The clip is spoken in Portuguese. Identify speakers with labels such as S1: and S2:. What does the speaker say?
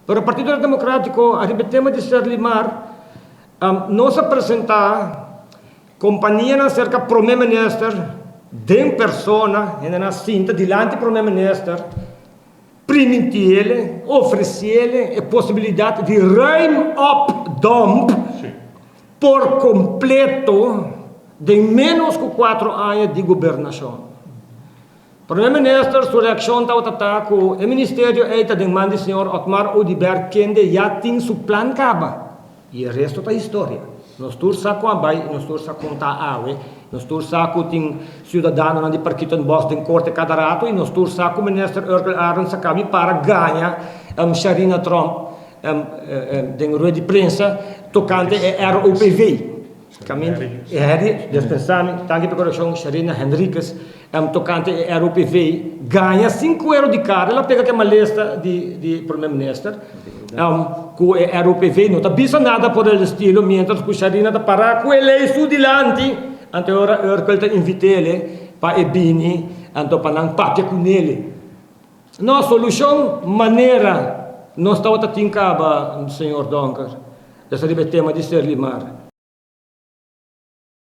S1: Para o Partido Democrático, a tema de ser limar, nós apresentar companhia na cerca primeiro-ministro, de persona, na cinta, diante do primeiro-ministro, permitir-lhe, oferecer-lhe a possibilidade de rein up dump por completo de menos que 4 anos de governação. O primeiro-ministro, sua reação está com o Ministério Eita de manda do senhor Otmar Oudibert, que já tem seu plano caba. E o resto da história. Nós todos sabemos a bai, nós todos sabemos contar a nós todos sabemos que tem cidadão de partido em Boston, corte cada rato, e nós todos sabemos que o ministro Urkel Aaron sacabi para ganhar Sharina Trump de rua de prensa tocante a ROPV. Caminho, dispensame, tanto para a Sharina Henriquez, tocante a ROPV, ganha 5 euros de cara, ela pega aquela lista de primeiro-ministro, com a ROPV, não está bisa nada por el estilo, mientras que a Sharina está para com ele estudante, ante ora Urkel te invita ele para ebini, anto para não papia com ele. Não, solução, maneira, não está outra tincaba, senhor Donker, esse é o tema de ser limar.